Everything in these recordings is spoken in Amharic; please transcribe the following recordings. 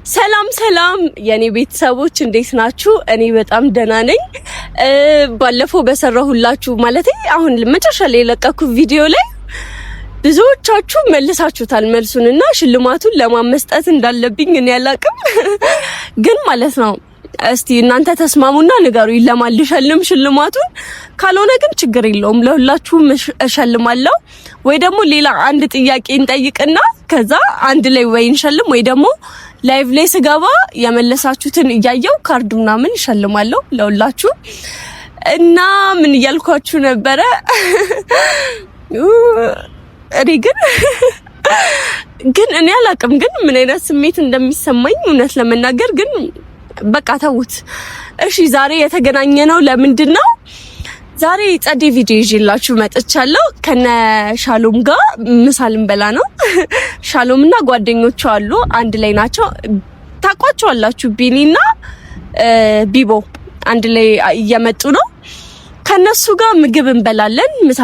ሰላም ሰላም የኔ ቤተሰቦች እንዴት ናችሁ? እኔ በጣም ደህና ነኝ። ባለፈው በሰራሁላችሁ ማለት አሁን መጨረሻ ላይ የለቀኩት ቪዲዮ ላይ ብዙዎቻችሁ መልሳችሁታል መልሱንና ሽልማቱን ለማመስጠት እንዳለብኝ እኔ ያላቅም ግን ማለት ነው። እስቲ እናንተ ተስማሙና ንገሩኝ ለማን ልሸልም ሽልማቱን። ካልሆነ ግን ችግር የለውም ለሁላችሁም እሸልማለሁ። ወይ ደግሞ ሌላ አንድ ጥያቄ እንጠይቅና ከዛ አንድ ላይ ወይ እንሸልም ወይ ደግሞ ላይቭ ላይ ስገባ የመለሳችሁትን እያየው ካርድ ምናምን እሸልማለሁ ለሁላችሁ። እና ምን እያልኳችሁ ነበረ? እኔ ግን እኔ አላቅም ግን ምን አይነት ስሜት እንደሚሰማኝ እውነት ለመናገር ግን በቃ ተውት። እሺ ዛሬ የተገናኘነው ለምንድን ነው? ዛሬ ጸዴ ቪዲዮ ይዤላችሁ መጥቻለሁ። ከነ ሻሎም ጋር ምሳ ልንበላ ነው። ሻሎምና ጓደኞቹ አሉ አንድ ላይ ናቸው። ታውቋቸዋላችሁ። ቢኒና ቢቦ አንድ ላይ እየመጡ ነው። ከነሱ ጋር ምግብ እንበላለን። ምሳ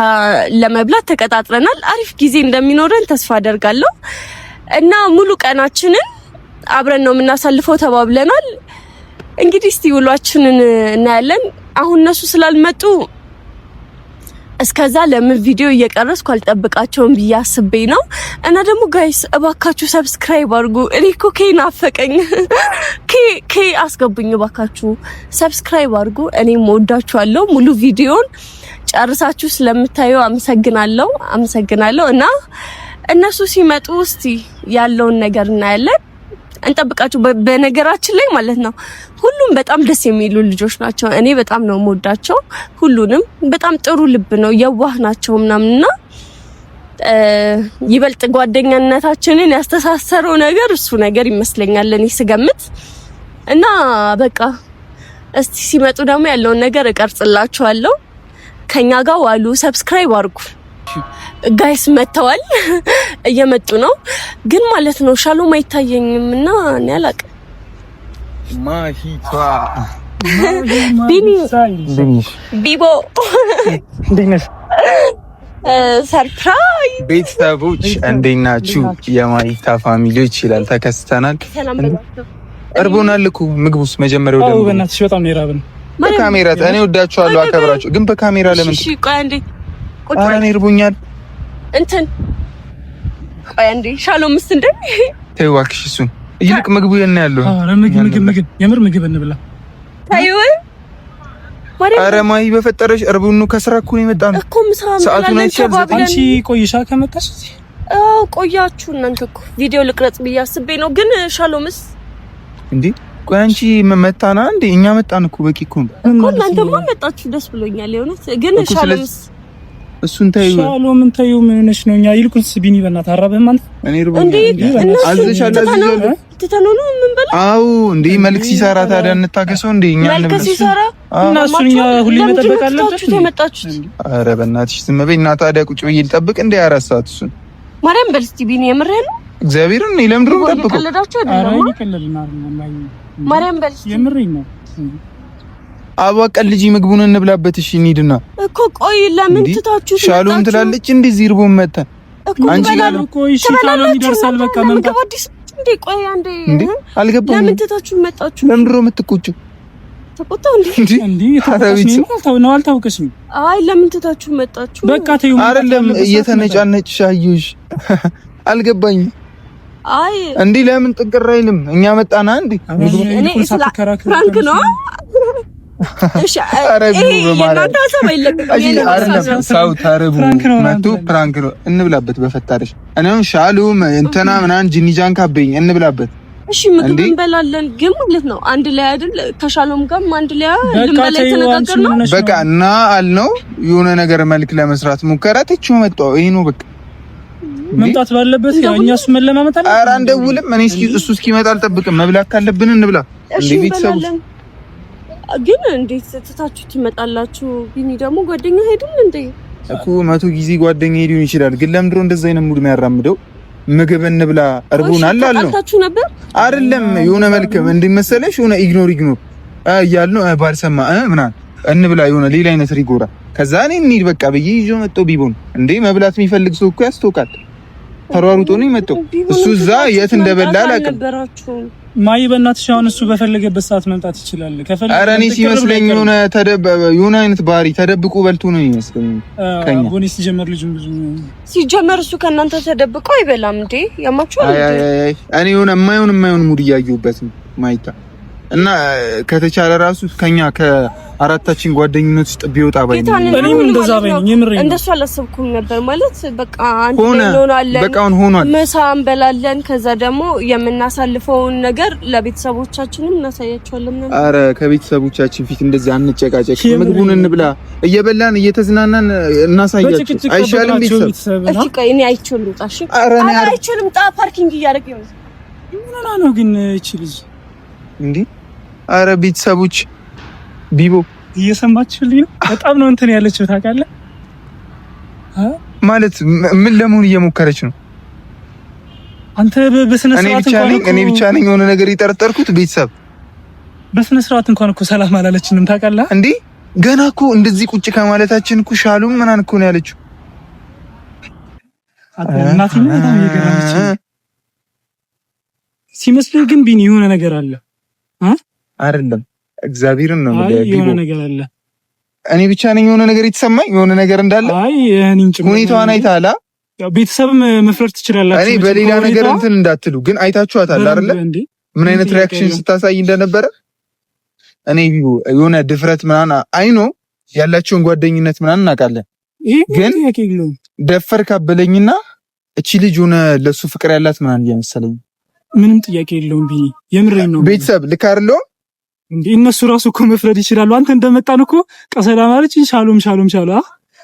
ለመብላት ተቀጣጥረናል። አሪፍ ጊዜ እንደሚኖረን ተስፋ አደርጋለሁ። እና ሙሉ ቀናችንን አብረን ነው የምናሳልፈው ተባብለናል። እንግዲህ እስቲ ውሏችንን እናያለን። አሁን እነሱ ስላልመጡ እስከዛ ለምን ቪዲዮ እየቀረስኩ አልጠብቃቸውም ብዬ አስቤ ነው። እና ደግሞ ጋይስ እባካችሁ ሰብስክራይብ አድርጉ። እኔ እኮ ኬን አፈቀኝ። ኬ አስገቡኝ እባካችሁ ሰብስክራይብ አድርጉ። እኔም ወዳችኋለሁ። ሙሉ ቪዲዮን ጨርሳችሁ ስለምታዩ አመሰግናለሁ። እና እነሱ ሲመጡ እስቲ ያለውን ነገር እናያለን። እንጠብቃችሁ። በነገራችን ላይ ማለት ነው ሁሉም በጣም ደስ የሚሉ ልጆች ናቸው። እኔ በጣም ነው የምወዳቸው። ሁሉንም በጣም ጥሩ ልብ ነው፣ የዋህ ናቸው ምናምንና ይበልጥ ጓደኛነታችንን ያስተሳሰረው ነገር እሱ ነገር ይመስለኛል እኔ ስገምት። እና በቃ እስቲ ሲመጡ ደግሞ ያለውን ነገር እቀርጽላችኋለሁ። ከኛ ጋር ዋሉ። ሰብስክራይብ አድርጉ ጋይስ። መተዋል እየመጡ ነው ግን ማለት ነው ሻሎም አይታየኝም እና እኔ አላቅም። ማሂቷ ቢኒ ቢቦ ዲነስ ሰርፕራይዝ ቤተሰቦች እንዴት ናችሁ? የማሂታ ፋሚሊዎች ይላል ተከስተናል። እርቦናል እኮ ምግቡስ መጀመሪያው ደግሞ በእናትሽ በጣም ነው የራበን። በካሜራ እኔ ወዳችኋለሁ አከብራችሁ ግን በካሜራ ለምን? እሺ ቆይ አንዴ እኔ እርቦኛል እንትን ቆይ አንዴ ሻሎም እንደ ተይው እባክሽ እሱን ይልቅ ምግቡ የነ ያለው ምግብ የምር ምግብ እንብላ። ታዩ ኧረ ማሂ በፈጠረሽ እርቡኑ ከስራ እኮ ነው የመጣነው እኮ ምሳ ሰዓቱን አይቻል። አንቺ ቆይሻ ከመጣሽ ቆያችሁ እናንተ እኮ ቪዲዮ ልቅረጽ ብዬ አስቤ ነው። ግን ሻሎምስ እንዴ ቆይ አንቺ መጣና እንዴ እኛ መጣን እኮ በቂ እኮ እናንተማ መጣችሁ ደስ ብሎኛል የሆነት። ግን ሻሎምስ እሱን ታዩ ሻሎም ታዩ ምን ነሽ ነው? እኛ ይልቁንስ ቢኒ በእናትህ አራበህም አንተ እኔ ርቦኛል አዝሻለሁ ተተነኑ ምን በላ አው እንዴ መልክ ሲሰራ ታዲያ እንታገሰው እንዴ እኛ መልክ ሲሰራ እና እሱኛ ሁሌ መጠበቅ አለበት። ተመጣችሁት ኧረ በእናትሽ ዝም በይ እና ታዲያ ቁጭ ብዬ ልጠብቅ እንዴ 4 ሰዓት እሱን ማርያም በልስቲ ቢኒ የምርህ ነው እግዚአብሔርን ነው ለምድሩ ጠብቁ። ማርያም በልስቲ የምርህ ነው አባቀል ልጅ ምግቡን እንብላበት። እሺ እንሂድና እኮ ቆይ ለምን ትታችሁ ሻሎም ትላለች እንዴ ዚርቦም መጣ አንቺ ጋር እኮ እሺ ሻሎም ይደርሳል በቃ መንገድ እንዴ ቆይ አንዴ አልገባም። ለምን ትታችሁ መጣችሁ? ለምድሮ የምትቆጪው ተቆጣው እንዴ ታረዊት ነው አልታውቅሽም። አይ ለምን ትታችሁ መጣችሁ? በቃ ተይው አይደለም እየተነጫነጭሽ አየሁሽ አልገባኝም። አይ እንዴ ለምን ጥቅር አይልም? እኛ መጣና እንዴ እኔ ፍራንክ ነው። እሺ ይሄ የናንተ ሀሳብ አይለቅም። ሰው ተርቡ መቶ ፕራንክ ነው እንብላበት በፈታረሽ። እኔም ሻሎም እንትና ምናምን ጂኒጃን ካበኝ እንብላበት። እሺ ምግብ እንበላለን ግን ማለት ነው አንድ ላይ አይደል? ከሻሎም ጋር አንድ ላይ ልንበላ ተነጋገርነው በቃ እና አልነው የሆነ ነገር መልክ ለመስራት ሙከራ ተችው መጣው። ይሄ ነው በቃ መምጣት ባለበት ያው እኛ እሱ መለማመጥ አለ። ኧረ እንደውልም እኔ እሱ እስኪመጣ አልጠብቅም። መብላት ካለብን እንብላ እንዴ ቤተሰቡ ግን እንዴት ትታችሁ ትመጣላችሁ? ቢኒ ደግሞ ጓደኛ ሄዱን እንዴ እኮ 100 ጊዜ ጓደኛ ሄዱን ይችላል። ግን ለምንድን ነው እንደዛ አይነት ሙድ የሚያራምደው? ምግብ እንብላ እርቦናል አልነው ነበር አይደለም? የሆነ መልክም እንዲመሰለሽ የሆነ ኢግኖር እያልነው ባልሰማ ምናምን እንብላ የሆነ ሌላ አይነት ሪጎራ። ከዛ እኔ እንሂድ በቃ ብዬ ይዞ መጣው ቢቦን እንዴ መብላት የሚፈልግ ሰው እኮ ያስተውቃል። ተሯሩጦ ነው የመጣው። እሱ እዛ የት እንደበላ አላውቅም። ማይ በእናትሽ አሁን እሱ በፈለገበት ሰዓት መምጣት ይችላል። ከፈለገ ኧረ እኔ ሲመስለኝ የሆነ አይነት ባህሪ ተደብቆ በልቶ ነው የሚመስለኝ። ከኛ ቦኒስ ሲጀመር ልጅ ብዙ ሲጀመር እሱ ከእናንተ ተደብቆ አይበላም እንዴ? ያማችኋል እንዴ? እኔ የሆነ የማይሆን ሙድ እያየሁበት ነው ማይታ እና ከተቻለ ራሱ ከኛ ከአራታችን ጓደኝነት ውስጥ ቢወጣ ባይኝ እኔም እንደዛ ባይኝ የምሬን እንደሱ አላሰብኩም ነበር ማለት በቃ አንተ እንሆናለን፣ በቃ ሆኗል። ምሳ እንበላለን፣ ከዛ ደግሞ የምናሳልፈውን ነገር ለቤተሰቦቻችንም እናሳያቸዋለን ነበር። አረ ከቤተሰቦቻችን ፊት እንደዚህ አንጨቃጨቅ፣ ምግቡን እንብላ፣ እየበላን እየተዝናናን እናሳያቸው አይሻልም? ቤተሰብ እሺ ቆይ እኔ አይችልም ጣሽ አረ እኔ አይችልም ጣ ፓርኪንግ እያደረገ ነው ግን እቺ ልጅ እንዴ አረ ቤተሰቦች ቢቦ እየሰማችሁልኝ ነው? በጣም ነው እንትን ያለችው ታውቃለህ? ማለት ምን ለመሆን እየሞከረች ነው? አንተ በስነ ስርዓት እኔ ብቻ ነኝ የሆነ ነገር የጠረጠርኩት። ቤተሰብ በስነ ስርዓት እንኳን እኮ ሰላም አላለችንም ታውቃለህ? እንዴ ገና እኮ እንደዚህ ቁጭ ከማለታችን እኮ ሻሉም ምናምን እኮ ነው ያለችው። እናቴ ነው በጣም እየገረመች ሲመስልህ፣ ግን ቢኒ የሆነ ነገር አለ አይደለም? እግዚአብሔርን ነው የሆነ ነገር አለ። እኔ ብቻ ነኝ የሆነ ነገር የተሰማኝ የሆነ ነገር እንዳለ? አይ እኔን ጭምር ሁኔታዋን አይተሃል? ቤተሰብም መፍረድ ትችላላችሁ። እኔ በሌላ ነገር እንትን እንዳትሉ ግን አይታችኋታል አይደለ? ምን አይነት ሪአክሽን ስታሳይ እንደነበረ። እኔ የሆነ ድፍረት ምናምን አይኖ ያላቸውን ጓደኝነት ምናምን እናውቃለን፣ ግን ደፈር ካበለኝና እቺ ልጅ ሆነ ለሱ ፍቅር ያላት ምናምን እየመሰለኝ ምንም ጥያቄ የለውም። ቢኒ የምሬን ነው። ቤተሰብ ልክ አይደለም እንዴ? እነሱ ራሱ እኮ መፍረድ ይችላሉ። አንተ እንደመጣን እኮ ቀሰላ ማለት ሻሎም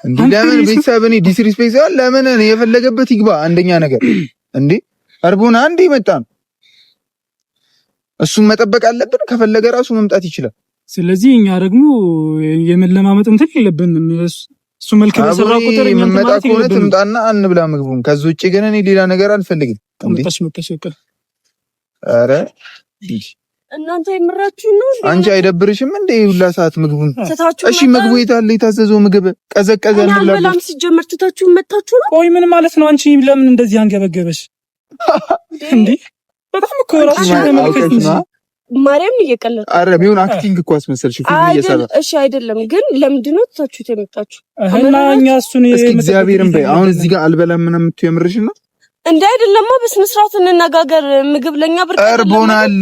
እንዴ? ለምን ቤተሰብ እኔ ዲስሪስፔክት ያለ ለምን እኔ የፈለገበት ይግባ። አንደኛ ነገር እንዴ አርቦና አንዴ መጣን፣ እሱን መጠበቅ አለብን። ከፈለገ ራሱ መምጣት ይችላል። ስለዚህ እኛ ደግሞ የመለማመጥ እንትን የለብንም። እሱ መልክ በሰራ ቁጥር እኛ መጣ ከሆነ ትምጣና አንብላ ምግቡን። ከዚህ ውጪ ግን እኔ ሌላ ነገር አልፈልግም። መጣሽ አረ እናንተ የምራችሁ ነው እንዴ? አንቺ አይደብርሽም እንዴ? ሁላ ሰዓት ምግቡን እሺ፣ ምግቡ የታለ? የታዘዘው ምግብ ቀዘቀዘ እንብላ። በላም ሲጀመር ትታችሁ መጣችሁ ነው? ቆይ ምን ማለት ነው? አንቺ ለምን እንደዚህ አንገበገበሽ እንዴ? በጣም እኮ ራስሽ ተመልከት ነው። ማርያም እየቀለደ አረ ቢሆን አክቲንግ እኮ አስመሰልሽ ፊልም እየሰራ። እሺ አይደለም ግን ለምንድን ነው ትታችሁት የመጣችሁ? እና እኛ እሱን እግዚአብሔርን በይ። አሁን እዚህ ጋር አልበላም ምናምን የምትይው የምርሽ ነው? እንዴ አይደለማ፣ በስነ ስርዓት እንነጋገር። ምግብ ለኛ ብርቅ እርቦናል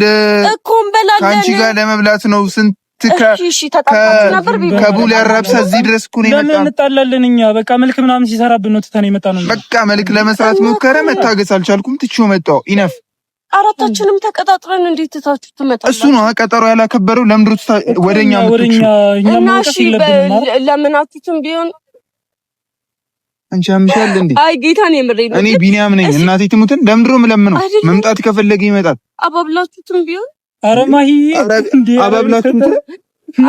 እኮ እንበላለን። ካንቺ ጋር ለመብላት ነው። ስንት ተጣጣችሁ ነበር ከቡል ያራብሳ እዚህ ድረስ እኮ ነው የመጣው። ለምን እንጣላለን እኛ? በቃ መልክ ምናምን ሲሰራብን ነው ትተን የመጣ ነው። በቃ መልክ ለመስራት ሞከረ፣ መታገስ አልቻልኩም፣ ትቼው መጣሁ። ኢነፍ አራታችንም ተቀጣጥረን እንዴት ትታችሁ ትመጣላችሁ? እሱ ነው ቀጠሮ ያላከበረው። ለምንድን ነው ወደኛ ወደኛ እኛ ማውቀስ ይለብናል። ለምን አትቱም ቢሆን አንቺ አምሻል እንዴ? አይ ጌታን የምሬን ነው። እኔ ቢኒያም ነኝ። እናቴ ትሙትን ለምንድን ነው የምለምነው? መምጣት ከፈለገ ይመጣል። አባብላችሁትም ቢሆን ኧረ ማሂ አባብላችሁም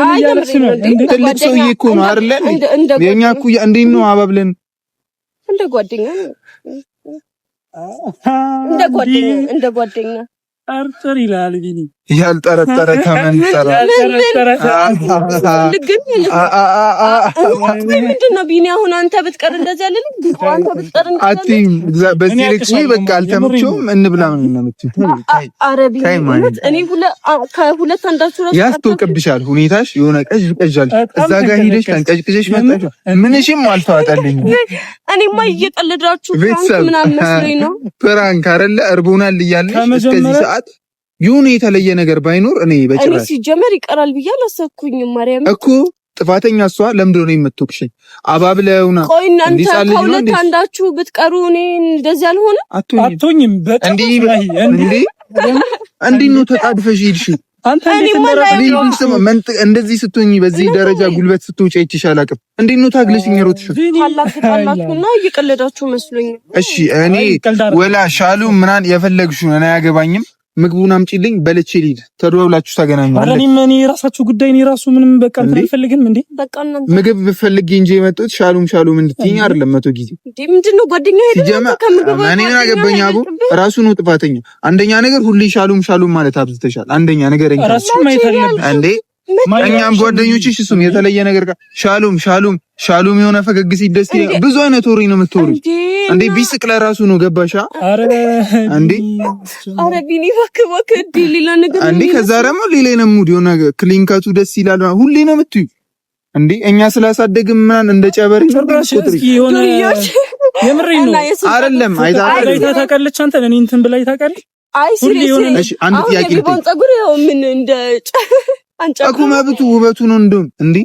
አይ ያለሽ ነው እንዴ? ትልቅ ሰውዬ እኮ ነው አይደለ? የኛ እኮ እንዴት ነው አባብለን? እንደ ጓደኛ እንደ ጓደኛ ጠርጥር ይላል ቢኒ። ያልጠረጠረ ከመንጠራ ምንድን ነው ቢኒ? አሁን አንተ ብትቀር እንደዚህ ያለ አንተ ብትቀር እንደዚህ በዚህ ልክ በቃ አልተመቸውም። እንብላ ምን ነው ኧረ ቢኒ እኔ ከሁለት አንዳችሁ ራሱ ያስቶቅብሻል። ሁኔታሽ የሆነ ቀዥቀዣል። እዛ ጋር ሄደሽ ተንቀዥቅዥሽ መጣሽ። ምንሽም አልተዋጠልኝ። እኔማ እየቀለዳችሁ ምናምን መስሎኝ ነው። ፍራንክ አይደለ እርቦናል እያለሽ እስከዚህ ሰዓት ይሁን የተለየ ነገር ባይኖር እኔ በጭራሽ ሲጀመር ይቀራል ብዬ አላሰብኩኝም። ማርያም እኮ ጥፋተኛ እሷ ለምንድን ነው የምትወቅሽኝ? አባብለውና ቆይ እናንተ ከሁለት አንዳችሁ ብትቀሩ እኔ እንደዚህ አልሆነ አትሆኝም። እንዴ ነው ተጣድፈሽ ሄድሽ? አንተ እንደዚህ ስትሆኚ በዚህ ደረጃ ጉልበት ስትወጪ አይቼሻል። አቅም እንዴት ነው ታግለሽኝ ሮጥሽ? ታላቅታላችሁና እየቀለዳችሁ መስሎኝ። እሺ እኔ ወላ ሻሉ ምናን የፈለግሽው እኔ አያገባኝም። ምግቡን አምጪልኝ በልቼ ልሂድ። ተደውላችሁ ታገናኙ። አረ እኔ ራሳችሁ ጉዳይ እኔ ራሱ ምንም በቃ አልፈልግም። እንዴ በቃ እናንተ ምግብ ብፈልግ እንጂ የመጡት ሻሎም እንድትይኝ አይደለም። መቶ ጊዜ እንዴ ምንድነው ጓደኛ ሄደ ከምግብ እኔ ምን አገባኝ? አቡ ራሱ ነው ጥፋተኛ። አንደኛ ነገር ሁሌ ሻሎም ማለት አብዝተሻል። አንደኛ ነገር ራሱ ማይፈልግ እንዴ እኛም ጓደኞችሽ እሱም የተለየ ነገር ጋር ሻሎም ሻሎም የሆነ ፈገግ ሲል ደስ ይላል። ብዙ አይነት ወሬ ነው የምትወሩ እንዴ ቢስቅ ለራሱ ነው ገባሻ? አረ እንዴ አረ ቢኒ እባክህ ሌላ ነገር እንዴ ከዛ ደግሞ ሌላ ነው ሙድ የሆነ ክሊንካቱ ደስ ይላል። ሁሌ ነው የምትዩ እንዴ እኛ ስላሳደግን ምናን እንደ ጨበሪ ቁጥር የሆነ የምሬን ነው አይደለም። አይታ ታውቃለች አንተ እኔ እንትን ብላይ ታውቃለች። አይ እሺ አንድ ጥያቄ ቢቦን ፀጉር ምን እንደ አንጫቁ መብቱ ውበቱ ነው እንደው እንዴ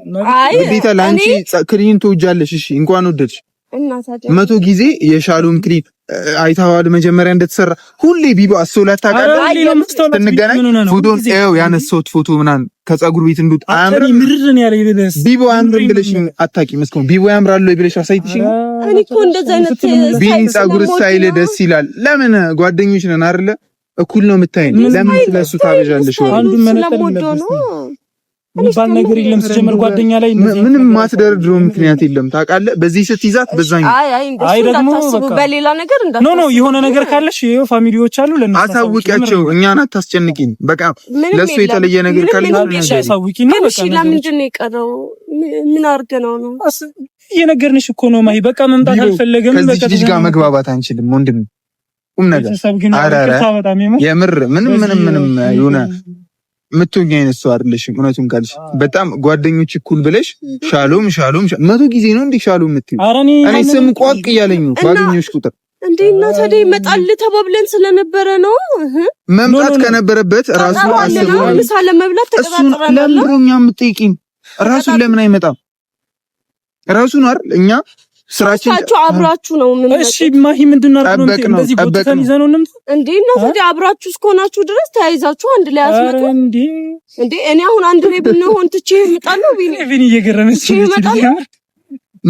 ግዴታ ላንቺ ክሊን ትወጃለሽ። እሺ እንኳን ወደድሽ መቶ ጊዜ የሻሎም ክሊን አይታዋል መጀመሪያ እንደተሰራ ሁሌ ቢቦ አስተውላት ታውቃለህ። እንገናኝ ፎቶን ያነሳሁት ፎቶ ምናምን ከፀጉር ቤት እንዱት አያምርም ምርርን ያለ ይደስ ቢቦ አያምርም ብለሽ አታውቂም። እስካሁን ቢቦ ያምራል ወይ ብለሽ አሳይተሽ እኔ እኮ እንደዛ አይነት ቢኒ ፀጉር ስታይል ደስ ይላል። ለምን ጓደኞች ነን አይደለ? እኩል ነው የምታይን። ለምን ስለሱ ታበዣለሽ? አንዱ መነጠል ነው ባል ነገር የለም። ሲጀመር ጓደኛ ላይ ምንም ማትደርድረው ምክንያት የለም ታውቃለህ። በዚህ ስትይዛት በዛኝ አይ ደግሞ በሌላ ነገር ኖ የሆነ ነገር ካለሽ ይሄው ፋሚሊዎች አሉ ለነሱ አሳውቂያቸው። እኛን አታስጨንቂን። በቃ ለሱ የተለየ ነገር ካለሽ አሳውቂኝ ነው በቃ። ለምንድን ነው የቀረው? ምን አድርገናው ነው? እየነገርንሽ እኮ ነው ማሂ። በቃ መምጣት አልፈለገም። በቃ ከዚህ ልጅ ጋር መግባባት አንችልም ወንድም ነገር የምር ምንም ይሁን ምትሆኝ አይነት ሰው አይደለሽም። እውነቱን ካልሽ በጣም ጓደኞች እኩል ብለሽ ሻሎም መቶ ጊዜ ነው እንዴ ሻሎም የምትይው? እኔ ስም ቋቅ እያለኝ ነው ባገኘሽ ቁጥር እንዴ። እና ታዲያ ይመጣል ተባብለን ስለነበረ ነው መምጣት ከነበረበት ራሱ አስበው ምሳለ መብላት ተቀጣጥረናል። ለምሮኛ የምትጠይቂኝ ራሱን ለምን አይመጣም? ራሱን አይደል እኛ ስራችን አብራችሁ ነው ምን? እሺ ማሂ ምንድነው አርገው እንደዚህ ቦታን ይዘነው እንምጣ እንዴ? ነው ታዲያ አብራችሁ እስከሆናችሁ ድረስ ተያይዛችሁ አንድ ላይ አስመጡ እንዴ? እኔ አሁን አንድ ላይ ብንሆን ትቼ እመጣለሁ። ቢኒ እየገረመች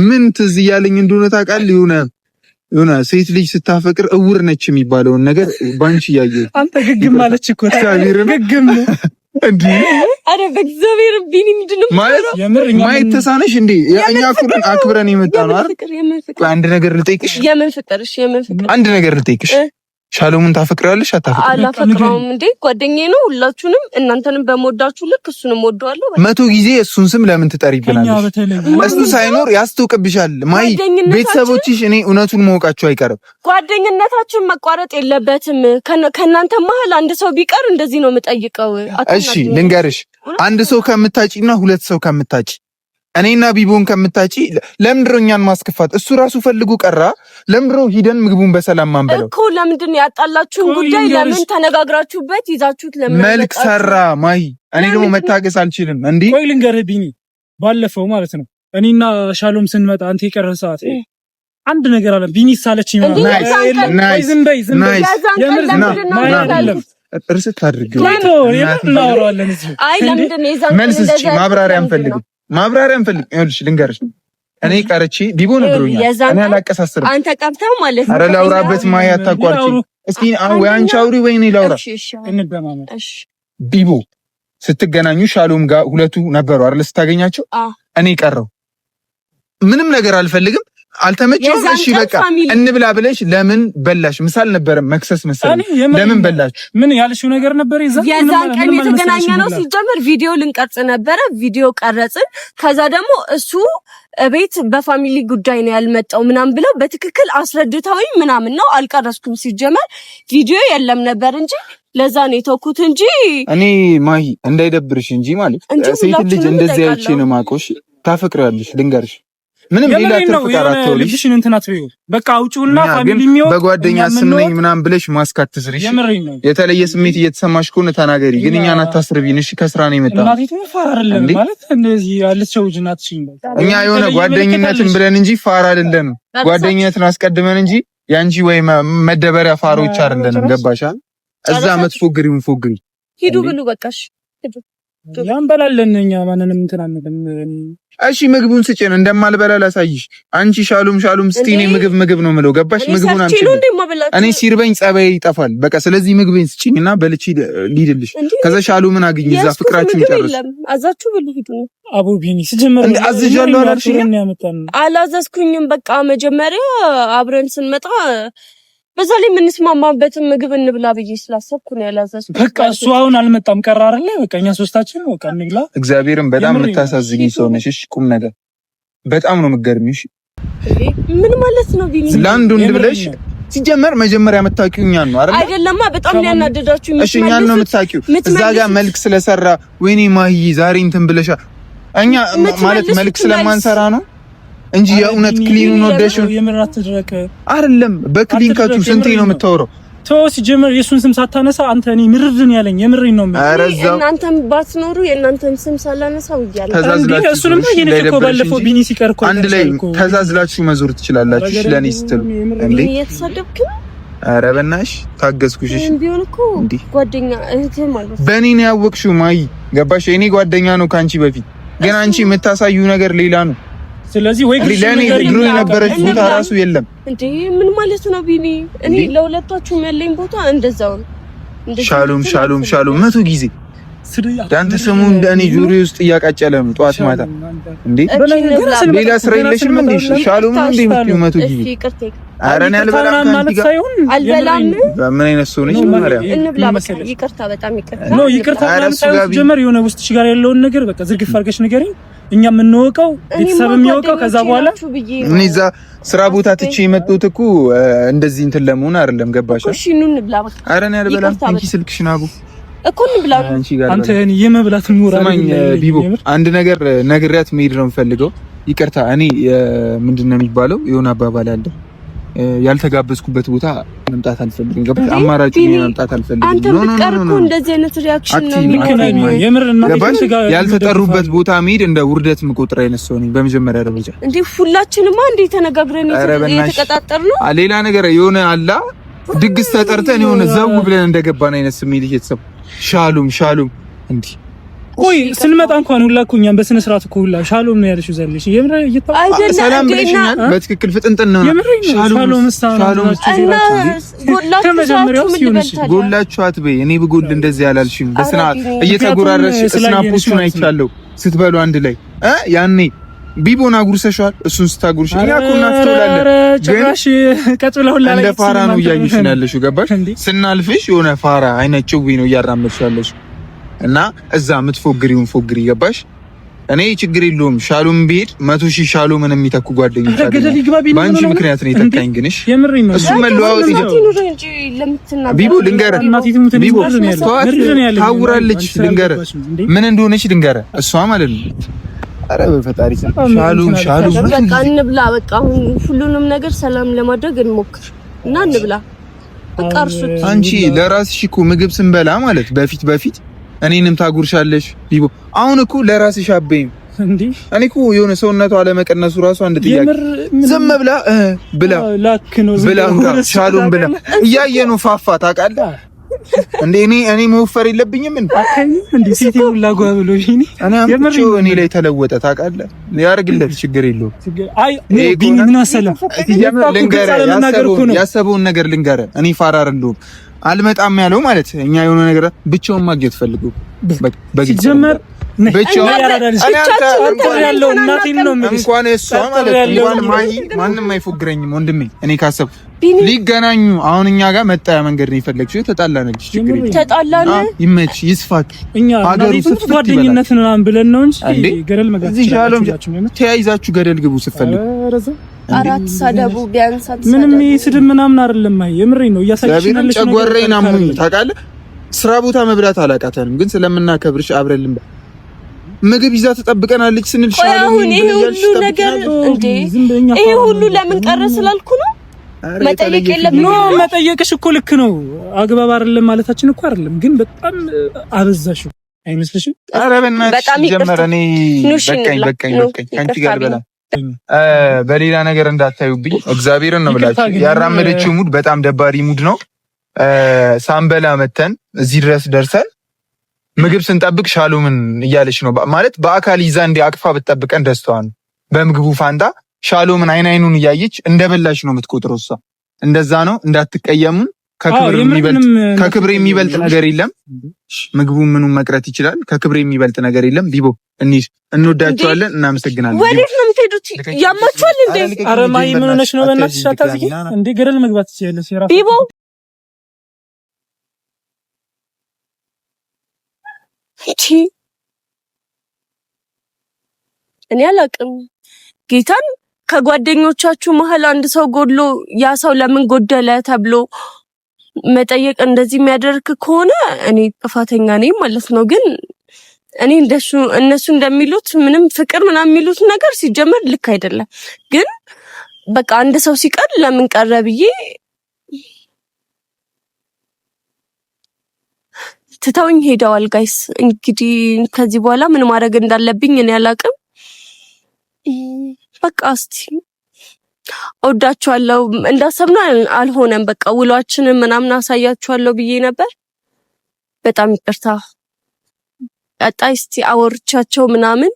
ምን ትዝ እያለኝ እንደሆነ ታውቃለህ? የሆነ ሴት ልጅ ስታፈቅር እውር ነች የሚባለውን ነገር ባንቺ እያየሁ አንተ ግግም ማለች እኮ ግግም እንዴ አረ በእግዚአብሔር ቢኒ ምንድነው ማለት ማየት ተሳነሽ እንዴ? እኛ ኩለን አክብረን የመጣ ነው አይደል? አንድ ነገር ልጠይቅሽ። የምን ፍቅር? አንድ ነገር ልጠይቅሽ። ሻሎምን ታፈቅራለሽ አታፈቅሪም? አላፈቅረውም እንዴ ጓደኛዬ ነው። ሁላችሁንም እናንተንም በመወዳችሁ ልክ እሱንም ወደዋለሁ። መቶ ጊዜ እሱን ስም ለምን ትጠሪብናለሽ? እሱ ሳይኖር ያስታውቅብሻል። ማይ ቤተሰቦችሽ እኔ እውነቱን ማወቃቸው አይቀርም። ጓደኝነታችን መቋረጥ የለበትም። ከእናንተ መሀል አንድ ሰው ቢቀር እንደዚህ ነው የምጠይቀው። እሺ ልንገርሽ፣ አንድ ሰው ከምታጪና ሁለት ሰው ከምታጪ እኔና ቢቦን ከምታጪ ለምንድነው እኛን ማስከፋት? እሱ ራሱ ፈልጉ ቀራ። ለምንድነው ሂደን ምግቡን በሰላም ማንበለው እኮ? ለምንድነው ያጣላችሁን ጉዳይ ለምን ተነጋግራችሁበት ይዛችሁት ለምን መልክ ሰራ? ማይ እኔ ደግሞ መታገስ አልችልም። እንዴ ቆይ ልንገርህ ቢኒ፣ ባለፈው ማለት ነው እኔና ሻሎም ስንመጣ አንተ የቀረ ሰዓት አንድ ነገር አለ። ቢኒ ሳለችኝ ማለት ነው። ዝም በይ የምር አይደለም እርስ ታድርግ እናወራዋለን እዚህ። አይ ለምንድነው የዛን መልስ እስኪ ማብራሪያ አንፈልግም። ይኸውልሽ ልንገርሽ፣ እኔ ቀርቼ ቢቦ ነግሮኛል። እኔ አላቀሳስርም። አንተ ቀብተህ ማለት ነው። ኧረ ላውራበት ማያ አታቋርጪ እስኪ። ወይ አንቺ አውሪ ወይ እኔ ላውራ። እሺ ቢቦ ስትገናኙ ሻሎም ጋር ሁለቱ ነበሩ አይደል? ስታገኛቸው እኔ ቀረው። ምንም ነገር አልፈልግም፣ አልተመቸውም። እሺ በቃ እንብላ ብለሽ ለምን በላሽ? ምሳል ነበር መክሰስ መሰለኝ። ለምን በላች? ምን ያልሽው ነገር ነበር? የዛን ቀን የተገናኘ ነው። ሲጀመር ቪዲዮ ልንቀርጽ ነበረ። ቪዲዮ ቀረጽን። ከዛ ደግሞ እሱ ቤት በፋሚሊ ጉዳይ ነው ያልመጣው ምናምን ብለው በትክክል አስረድተውኝ ምናምን ነው። አልቀረስኩም። ሲጀመር ቪዲዮ የለም ነበር እንጂ ለዛ ነው የተውኩት እንጂ እኔ ማሂ እንዳይደብርሽ እንጂ ማለት ሴት ልጅ እንደዚህ አይቼ ነው ማቆሽ። ታፈቅራለሽ ልንገርሽ ምንም ሌላ ተፈቃራ አትወልሽ። ልጅሽን እንትን አትበይው። በቃ አውጪውና ፋሚሊ የሚወቅ በጓደኛ ስም ነኝ ምናምን ብለሽ ማስካት ትስሪሽ። የተለየ ስሜት እየተሰማሽ ከሆነ ተናገሪ። ግን እኛን አታስርቢን እሺ። ከስራ ነው የመጣው ማለት እንደዚህ ያለችው ጅናት ሲል እኛ የሆነ ጓደኝነትን ብለን እንጂ ፋራ አይደለንም። ጓደኝነትን አስቀድመን እንጂ ያንቺ ወይ መደበሪያ ፋሮች አይደለንም። ገባሻ? እዛ መትፎግሪውን ፎግሪ። ሂዱ ብሉ በቃሽ። ሂዱ ያንበላለን። እኛ ማንንም እንትን አንልም። እሺ ምግቡን ስጪን። እንደማልበላ ላሳይሽ። አንቺ ሻሎም ስቲኔ ምግብ ነው የምለው። ገባሽ? ምግቡን አንቺ እኔ ሲርበኝ ጸባይ ይጠፋል። በቃ ስለዚህ ምግቤን ስጪኝና በልቼ ሊድልሽ። ከዛ ሻሎምን አግኝ። እዛ ፍቅራችሁን ጨርሱ። አዛችሁ ብሉ ሂዱ። አቡ ቢኒ ሲጀመር አዝዣለሁ አላልሽኝ? አላዘዝኩኝም። በቃ መጀመሪያ አብረን ስንመጣ በዛ ላይ የምንስማማበትን ምግብ እንብላ ብዬ ስላሰብኩ ነው ያላዘዝኩት። በቃ እሱ አሁን አልመጣም ቀረ አይደለ? በቃ እኛ ሶስታችን በቃ እንግላ። እግዚአብሔርን በጣም የምታሳዝኝ ሰው ነሽ። እሺ ቁም ነገር በጣም ነው የምትገርሚው። እሺ ምን ማለት ነው ቢኒ? ለአንድ ወንድ ብለሽ ሲጀመር መጀመሪያ የምታውቂው እኛን ነው አይደል? አይደለማ በጣም ሊያናደዳችሁ እሺ እኛን ነው የምታውቂው። እዛ ጋር መልክ ስለሰራ ወይኔ ማሂ ዛሬ እንትን ብለሻ እኛ ማለት መልክ ስለማንሰራ ነው እንጂ የእውነት ክሊኑን ወደሽው የምራት ተደረከ አይደለም። በክሊን ካቹ ስንቴ ነው የምታወራው? ተወስ ጀመር የሱን ስም ሳታነሳ አንተ እኔ ምርርን ያለኝ የምሬን ነው ማለት እናንተም ባትኖሩ የእናንተም ስም ሳላነሳው ይያለ እሱንም እየነከው ባለፈው ቢኒ ሲቀርኮ አንድ ላይ ተዛዝላችሁ መዞር ትችላላችሁ። ለኔ ስትሉ እንዴ እየተሳደብክ ኧረ በእናትሽ ታገስኩሽ። እሺ ቢሆን እኮ ጓደኛ እህት ማለት በእኔ ነው ያወቅሽው ማይ ገባሽ? እኔ ጓደኛ ነው ካንቺ በፊት ግን አንቺ የምታሳዩ ነገር ሌላ ነው። ስለዚህ ወይ ለኔ ድሮ የነበረች ቦታ ራሱ የለም እንዴ ምን ማለት ነው ቢኒ? እኔ ለሁለታችሁም ያለኝ ቦታ እንደዛው ነው። ሻሎም መቶ ጊዜ ዳንተ ስሙ እንደኔ ጆሮ ውስጥ እያቃጨለ ነው ጧት ማታ። እንዴ ሌላ ስራ የለሽም እንዴ? ሻሎም እንዴ የምትይው መቶ ጊዜ? ኧረ እኔ አልበላም ማለት ሳይሆን አልበላም። ምን አይነት ሰው ነሽ ማርያም? እንብላ በቃ ይቅርታ፣ በጣም ይቅርታ። ኖ ይቅርታ ማለት ሳይሆን ጀመር የሆነ ውስጥሽ ጋር ያለውን ነገር በቃ ዝርግፍ አድርገሽ ንገሪኝ። እኛ የምንወቀው ቤተሰብ የሚወቀው ከዛ በኋላ እኔ እዛ ስራ ቦታ ትቼ የመጡት እኮ እንደዚህ እንትን ለመሆን አይደለም። ገባሽ? እሺ ኑ እንብላ በቃ። ኧረ እኔ አልበላም። እንኪ ስልክሽን አቡ እኮ እንብላ። አንተ የመብላት ሞራል ቢቦ አንድ ነገር ነግሬያት መሄድ ነው የምፈልገው። ይቅርታ እኔ ምንድነው የሚባለው የሆነ አባባል አለ ያልተጋበዝኩበት ቦታ መምጣት አልፈልግም። ገባሽ? አማራጭ መምጣት አልፈልግም። አንተ ብትቀርኩ እንደዚህ አይነት ሪአክሽን ነው የሚከናየው። ያልተጠሩበት ቦታ መሄድ እንደ ውርደት ምቆጥር አይነት ሰው ነኝ በመጀመሪያ ደረጃ። እንዴ ሁላችንማ እንዴ ተነጋግረን የተቀጣጠርነው ሌላ ነገር የሆነ አላ ድግስ ተጠርተን የሆነ ዘው ብለን እንደገባን አይነት ስሜት እየተሰማ ሻሎም እንዴ ቆይ ስንመጣ እንኳን ሁላ እኮ እኛም በስነ ስርዓት እኮ ሁላ ሻሎም ነው ያለሽው ዘልሽ የምር ሰላም ብለሽኛል። በትክክል ፍጥንጥን ነው ጎላችኋት በይ። እኔ ብጎል እንደዚህ ያላልሽም በስና እየተጎራረሽ ስናፖቹን አይቻለሁ ስትበሉ አንድ ላይ ያኔ ቢቦና ጉርሰሻል። እሱን ስታጉርሽ እኛ እኮ እናስተውላለን። ጭራሽ ቀጥለው ሁላ እንደ ፋራ ነው እያየሽ ያለሽው። ገባሽ? ስናልፍሽ የሆነ ፋራ አይነት ጭዊ ነው እያራመድሽ ያለሽው እና እዛ የምትፎግሪውን ፎግሪ። ገባሽ? እኔ ችግር የለውም ሻሎም ቢሄድ 100,000 ሻሎምን የሚተኩ ጓደኞች አሉ። በአንቺ ምክንያት ነው የተካኝ። ግንሽ እሱ መለዋወጥ ቢቦ ልንገረ ቢቦ ታውራለች። ልንገረ ምን እንደሆነች ልንገረ እሷ ማለት ነው። አረ በፈጣሪ ሻሎም በቃ እንብላ። በቃ አሁን ሁሉንም ነገር ሰላም ለማድረግ እንሞክር እና እንብላ። በቃ እርሱት። አንቺ ለራስሽ እኮ ምግብ ስንበላ ማለት በፊት እኔንም ታጉርሻለሽ ቢቦ። አሁን እኮ ለራስሽ አበይም እንዴ? እኔ እኮ የሆነ ሰውነቷ አለመቀነሱ ራሱ አንድ ጥያቄ። ዝም ብላ ሻሎም ብላ እያየ ነው ፋፋ ታውቃለህ እንዴ? እኔ መወፈር የለብኝም እንዴ? ሲቲው ላጓ ብሎ እኔ ላይ ተለወጠ ታውቃለህ? ያርግለት ችግር የለውም። አይ ቢኒ ምን አሰለም ያሰበውን ነገር ልንገርህ። እኔ ፋራ አይደለሁም። አልመጣም ያለው ማለት እኛ የሆነ ነገር ብቻውን ማግኘት ፈልጉ ሲጀመር ብቻውን ያለው እናቴን ነው እንኳን እሷ ማለት እንኳን ማንም አይፎግረኝም ወንድሜ። እኔ ካሰብ ሊገናኙ አሁን እኛ ጋር መጣያ መንገድ ነው የፈለግሽው። ተጣላነች ችግር የለም ተጣላነ ይመች ይስፋክ እኛ ሀገሩ ጓደኝነት ምናምን ብለን ነው እንጂ ገደል መጋት እዚህ ሻሎም ተያይዛችሁ ገደል ግቡ ስትፈልጉ አራት ሳደቡ ቢያንስ ምንም ስድብ ምናምን አይደለም። የምሬን ነው እያሳየሽናለሽ። ጨጓራዬን አሙኝ ታውቃለህ። ስራ ቦታ መብላት አላቃተንም ግን ስለምናከብርሽ አብረን ምግብ ይዛ ተጠብቀናለች ስንል ሻሎም ይሄ ሁሉ ነገር እንዴ ይሄ ሁሉ ለምን ቀረ ስላልኩ ነው። መጠየቅ የለም ነው መጠየቅሽ እኮ ልክ ነው። አግባብ አይደለም ማለታችን እኮ አይደለም ግን በጣም አበዛሽው አይመስልሽም? ኧረ በእናትሽ ጀመረ። እኔ በቃኝ አንቺ ጋር በላ በሌላ ነገር እንዳታዩብኝ እግዚአብሔርን ነው ብላችሁ። ያራመደችው ሙድ በጣም ደባሪ ሙድ ነው። ሳንበላ መተን እዚህ ድረስ ደርሰን ምግብ ስንጠብቅ ሻሎምን እያለች ነው ማለት በአካል ይዛ እንደ አቅፋ ብትጠብቀን ደስታዋ ነው። በምግቡ ፋንታ ሻሎምን አይኑን እያየች እንደበላሽ ነው የምትቆጥረው እሷ። እንደዛ ነው እንዳትቀየሙን። ከክብር የሚበልጥ ነገር የለም። ምግቡ ምኑን መቅረት ይችላል። ከክብር የሚበልጥ ነገር የለም። ቢቦ እንወዳቸዋለን። እናመሰግናለን። ወዴት ነው የምትሄዱት? ያማችኋል እንዴ? ኧረ ማይ ምን ሆነሽ ነው? በእናትሽ አታዝጊ እንዴ? ገደል መግባት ትችያለሽ። ቢቦ እኔ አላውቅም ጌታን ከጓደኞቻችሁ መሀል አንድ ሰው ጎድሎ ያ ሰው ለምን ጎደለ ተብሎ መጠየቅ እንደዚህ የሚያደርግ ከሆነ እኔ ጥፋተኛ ነኝ ማለት ነው። ግን እኔ እነሱ እንደሚሉት ምንም ፍቅር ምናምን የሚሉት ነገር ሲጀመር ልክ አይደለም። ግን በቃ አንድ ሰው ሲቀር ለምን ቀረ ብዬ ትተውኝ ሄደዋል ጋይስ። እንግዲህ ከዚህ በኋላ ምን ማድረግ እንዳለብኝ እኔ አላቅም። በቃ እስቲ እወዳችኋለሁ። እንዳሰብነው አልሆነም። በቃ ውሏችንን ምናምን አሳያችኋለሁ ብዬ ነበር። በጣም ይቅርታ። ቀጣይ እስቲ አወርቻቸው ምናምን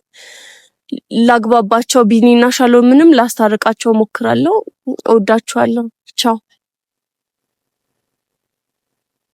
ላግባባቸው ቢኒና ሻሎም ምንም ላስታርቃቸው ሞክራለሁ። እወዳችኋለሁ። ቻው